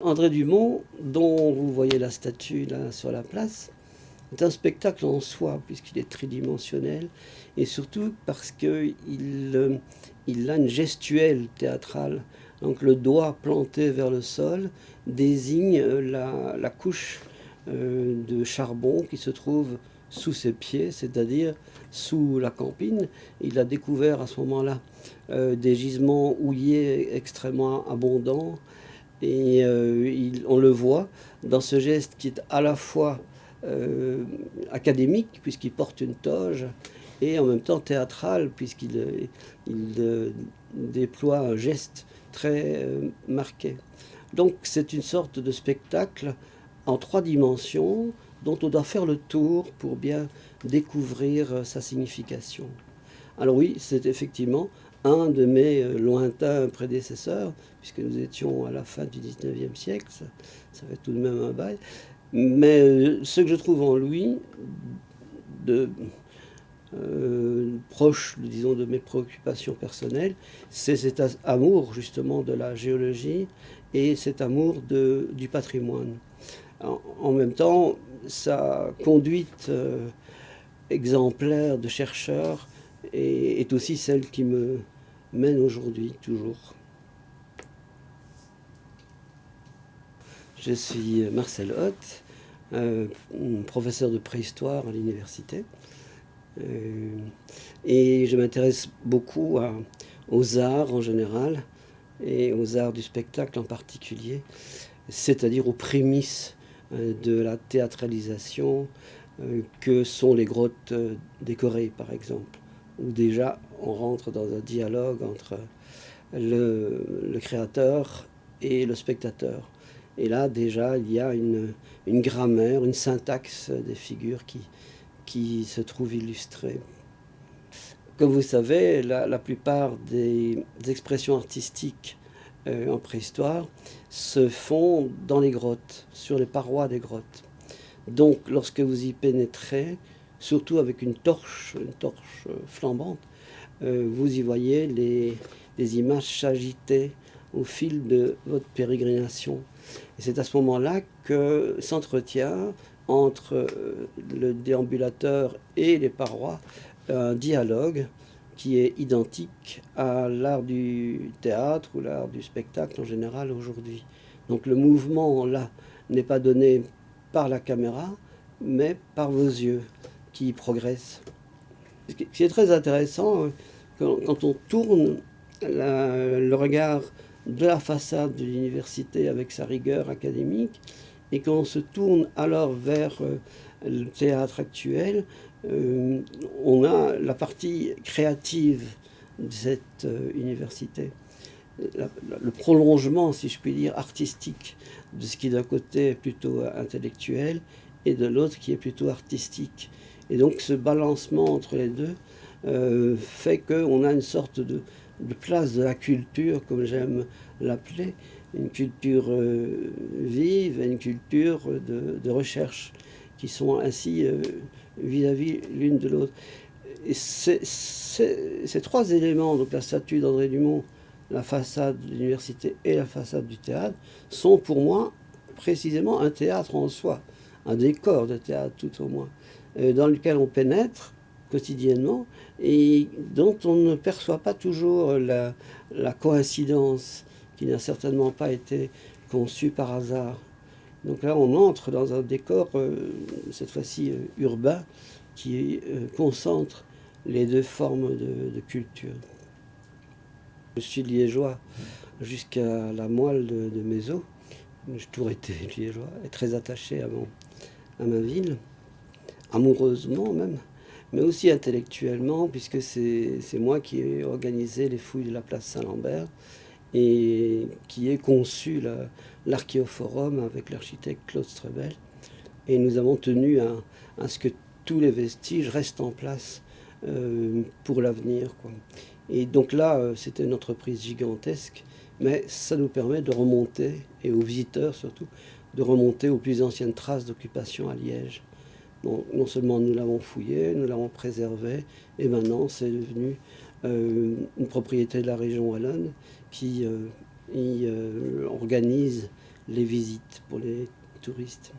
André Dumont, dont vous voyez la statue là sur la place, est un spectacle en soi, puisqu'il est tridimensionnel, et surtout parce qu'il il a une gestuelle théâtrale. Donc le doigt planté vers le sol désigne la couche de charbon qui se trouve sous ses pieds, c'est-à-dire sous la campine. Il a découvert à ce moment-là des gisements houillers extrêmement abondants. Et on le voit dans ce geste qui est à la fois académique, puisqu'il porte une toge, et en même temps théâtral, puisqu'il déploie un geste très marqué. Donc c'est une sorte de spectacle en 3 dimensions dont on doit faire le tour pour bien découvrir sa signification. Alors oui, c'est effectivement un de mes lointains prédécesseurs, puisque nous étions à la fin du 19e siècle, ça fait tout de même un bail. Mais ce que je trouve en lui, de, proche, disons, de mes préoccupations personnelles, c'est cet amour justement de la géologie et cet amour du patrimoine. En même temps, sa conduite exemplaire de chercheur est aussi celle qui me mène aujourd'hui, toujours. Je suis Marcel Hoth, professeur de préhistoire à l'université. Et je m'intéresse beaucoup aux arts en général et aux arts du spectacle en particulier, c'est-à-dire aux prémices de la théâtralisation que sont les grottes décorées, par exemple, où déjà on rentre dans un dialogue entre le créateur et le spectateur. Et là, déjà, il y a une grammaire, une syntaxe des figures qui se trouve illustrée. Comme vous savez, la plupart des expressions artistiques en préhistoire se font dans les grottes, sur les parois des grottes. Donc, lorsque vous y pénétrez, surtout avec une torche flambante, vous y voyez les images s'agiter au fil de votre pérégrination. Et c'est à ce moment-là que s'entretient entre le déambulateur et les parois un dialogue qui est identique à l'art du théâtre ou l'art du spectacle en général aujourd'hui. Donc le mouvement là n'est pas donné par la caméra, mais par vos yeux qui progressent. Ce qui est très intéressant, quand on tourne le regard de la façade de l'université avec sa rigueur académique, et qu'on se tourne alors vers le théâtre actuel, on a la partie créative de cette université. Le prolongement, si je puis dire, artistique de ce qui d'un côté est plutôt intellectuel et de l'autre qui est plutôt artistique. Et donc ce balancement entre les deux fait qu'on a une sorte de place de la culture, comme j'aime l'appeler, une culture vive et une culture de recherche, qui sont ainsi vis-à-vis l'une de l'autre. Et ces 3 éléments, donc la statue d'André Dumont, la façade de l'université et la façade du théâtre, sont pour moi précisément un théâtre en soi, un décor de théâtre tout au moins, dans lequel on pénètre quotidiennement et dont on ne perçoit pas toujours la coïncidence, qui n'a certainement pas été conçue par hasard. Donc là, on entre dans un décor, cette fois-ci urbain, qui concentre les 2 formes de culture. Je suis liégeois jusqu'à la moelle de mes os. J'ai toujours été liégeois et très attaché à ma ville, amoureusement même, mais aussi intellectuellement, puisque c'est moi qui ai organisé les fouilles de la place Saint-Lambert et qui ai conçu l'archéoforum avec l'architecte Claude Strebel. Et nous avons tenu à ce que tous les vestiges restent en place pour l'avenir, quoi. Et donc là, c'était une entreprise gigantesque, mais ça nous permet de remonter, et aux visiteurs surtout, de remonter aux plus anciennes traces d'occupation à Liège. Bon, non seulement nous l'avons fouillé, nous l'avons préservé, et maintenant c'est devenu une propriété de la région wallonne qui organise les visites pour les touristes.